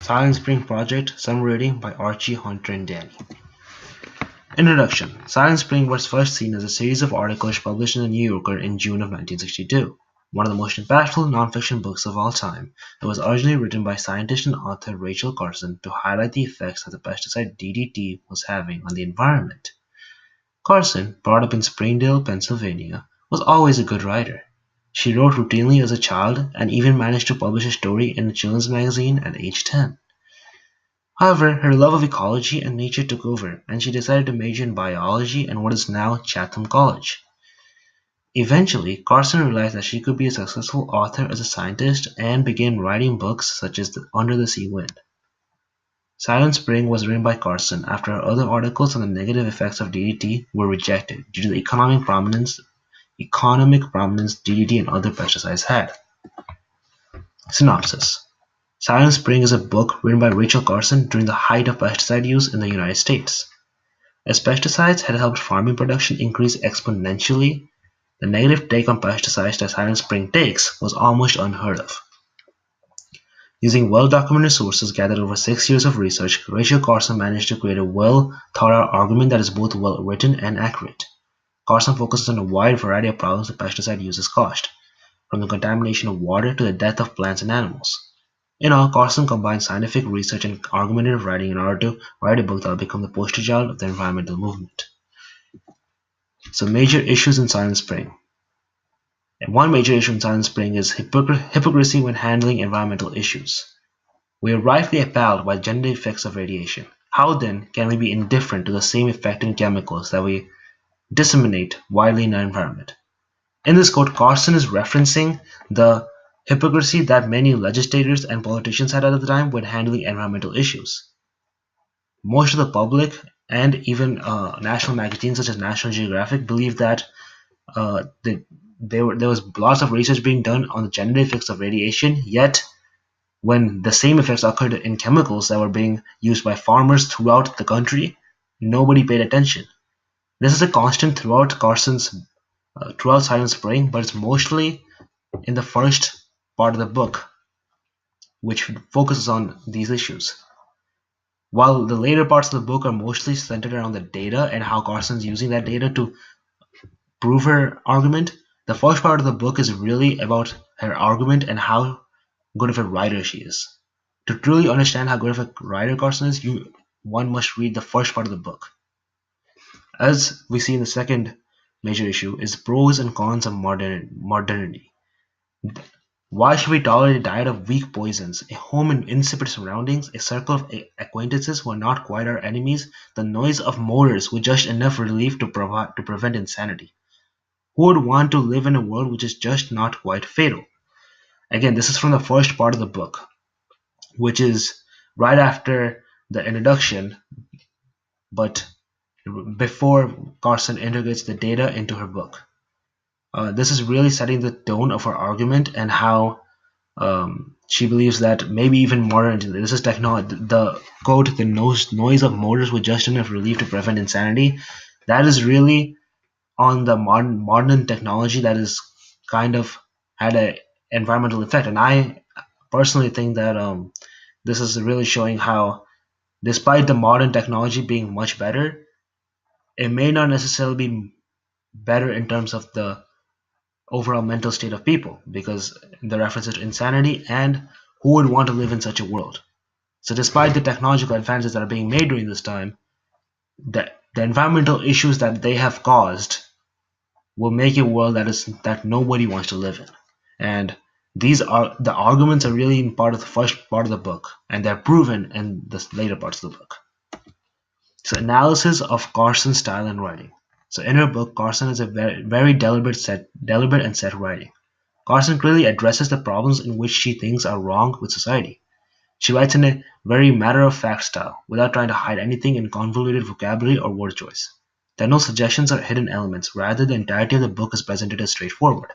Silent Spring Project, some reading by Archie, Hunter, and Danny. Introduction. Silent Spring was first seen as a series of articles published in The New Yorker in June of 1962. One of the most impactful nonfiction books of all time, it was originally written by scientist and author Rachel Carson to highlight the effects that the pesticide DDT was having on the environment. Carson, brought up in Springdale, Pennsylvania, was always a good writer. She wrote routinely as a child and even managed to publish a story in a children's magazine at age 10. However, her love of ecology and nature took over, and she decided to major in biology and what is now Chatham College. Eventually, Carson realized that she could be a successful author as a scientist and began writing books such as Under the Sea Wind. Silent Spring was written by Carson after her other articles on the negative effects of DDT were rejected due to the economic prominence DDT and other pesticides had. Synopsis. Silent Spring is a book written by Rachel Carson during the height of pesticide use in the United States. As pesticides had helped farming production increase exponentially, the negative take on pesticides that Silent Spring takes was almost unheard of. Using well-documented sources gathered over 6 years of research, Rachel Carson managed to create a well-thought-out argument that is both well-written and accurate. Carson focuses on a wide variety of problems that pesticide use has caused, from the contamination of water to the death of plants and animals. In all, Carson combines scientific research and argumentative writing in order to write a book that will become the poster child of the environmental movement. So, major issues in Silent Spring. And one major issue in Silent Spring is hypocrisy when handling environmental issues. We are rightly appalled by the gender effects of radiation. How then can we be indifferent to the same affecting chemicals that we disseminate widely in our environment? In this quote, Carson is referencing the hypocrisy that many legislators and politicians had at the time when handling environmental issues. Most of the public and even national magazines such as National Geographic believed that there was lots of research being done on the gender effects of radiation, yet when the same effects occurred in chemicals that were being used by farmers throughout the country, nobody paid attention. This is a constant throughout Silent Spring, but it's mostly in the first part of the book, which focuses on these issues. While the later parts of the book are mostly centered around the data and how Carson's using that data to prove her argument, the first part of the book is really about her argument and how good of a writer she is. To truly understand how good of a writer Carson is, one must read the first part of the book. As we see in the second major issue is pros and cons of modernity. Why should we tolerate a diet of weak poisons, a home in insipid surroundings, a circle of acquaintances who are not quite our enemies, the noise of motors with just enough relief to prevent insanity? Who would want to live in a world which is just not quite fatal? Again, this is from the first part of the book, which is right after the introduction, but before Carson integrates the data into her book. This is really setting the tone of her argument and how she believes that maybe even modernity, this is technology, the quote, the noise of motors with just enough relief to prevent insanity, that is really on the modern technology that is kind of had an environmental effect. And I personally think that this is really showing how, despite the modern technology being much better, it may not necessarily be better in terms of the overall mental state of people, because the references to insanity and who would want to live in such a world. So despite the technological advances that are being made during this time, the environmental issues that they have caused will make a world that nobody wants to live in. And these are the arguments are really in part of the first part of the book, and they're proven in the later parts of the book. So analysis of Carson's style and writing. So in her book, Carson has a very deliberate and set writing. Carson clearly addresses the problems in which she thinks are wrong with society. She writes in a very matter-of-fact style, without trying to hide anything in convoluted vocabulary or word choice. There are no suggestions or hidden elements, rather the entirety of the book is presented as straightforward.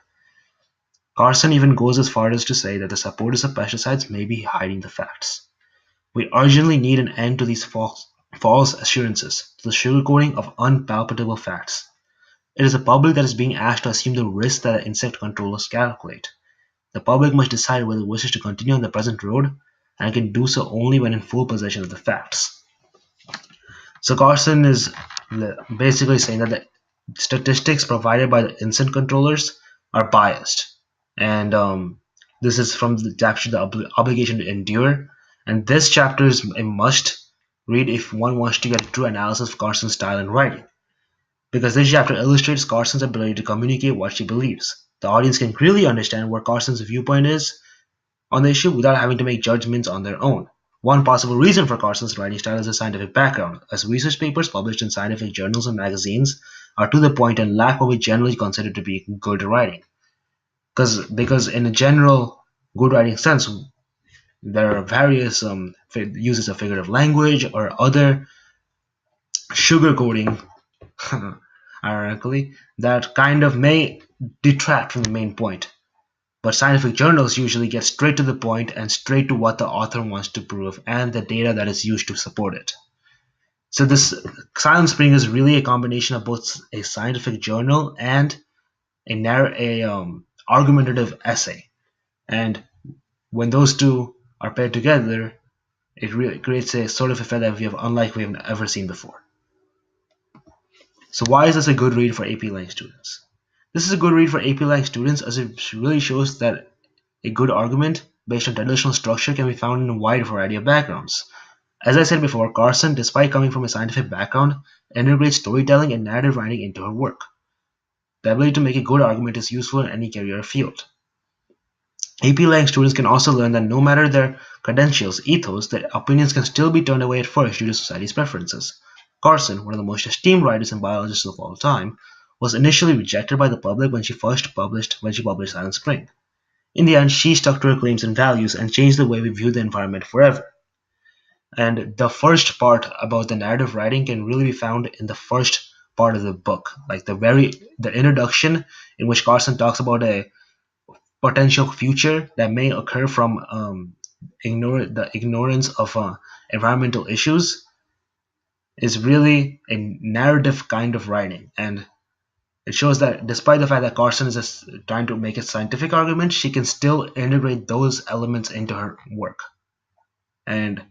Carson even goes as far as to say that the supporters of pesticides may be hiding the facts. We urgently need an end to these false assurances, to the sugarcoating of unpalpable facts. It is the public that is being asked to assume the risk that insect controllers calculate. The public must decide whether it wishes to continue on the present road and can do so only when in full possession of the facts. So Carson is basically saying that the statistics provided by the instant controllers are biased, and this is from the chapter "The Obligation to Endure," and this chapter is a must read if one wants to get a true analysis of Carson's style and writing, because this chapter illustrates Carson's ability to communicate what she believes. The audience can really understand what Carson's viewpoint is on the issue without having to make judgments on their own. One possible reason for Carson's writing style is a scientific background, as research papers published in scientific journals and magazines are to the point and lack what we generally consider to be good writing. Because in a general good writing sense, there are various uses of figurative language or other sugarcoating, ironically, that kind of may detract from the main point. But scientific journals usually get straight to the point and straight to what the author wants to prove and the data that is used to support it. So this Silent Spring is really a combination of both a scientific journal and a argumentative essay. And when those two are paired together, it really creates a sort of effect that we have unlike we have ever seen before. So why is this a good read for AP Lang students? This is a good read for AP Lang students as it really shows that a good argument based on traditional structure can be found in a wide variety of backgrounds. As I said before, Carson, despite coming from a scientific background, integrates storytelling and narrative writing into her work. The ability to make a good argument is useful in any career field. AP Lang students can also learn that no matter their credentials, ethos, their opinions can still be turned away at first due to society's preferences. Carson, one of the most esteemed writers and biologists of all time, was initially rejected by the public when she published Silent Spring. In the end, she stuck to her claims and values and changed the way we view the environment forever. And the first part about the narrative writing can really be found in the first part of the book, like the introduction in which Carson talks about a potential future that may occur from the ignorance of environmental issues is really a narrative kind of writing, and it shows that despite the fact that Carson is trying to make a scientific argument, she can still integrate those elements into her work. And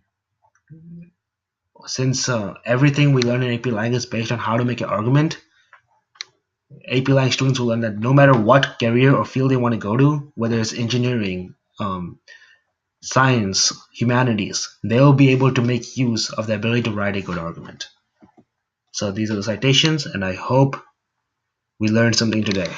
since everything we learn in AP Lang is based on how to make an argument, AP Lang students will learn that no matter what career or field they want to go to, whether it's engineering, science, humanities, they'll be able to make use of the ability to write a good argument. So these are the citations, and I hope we learned something today.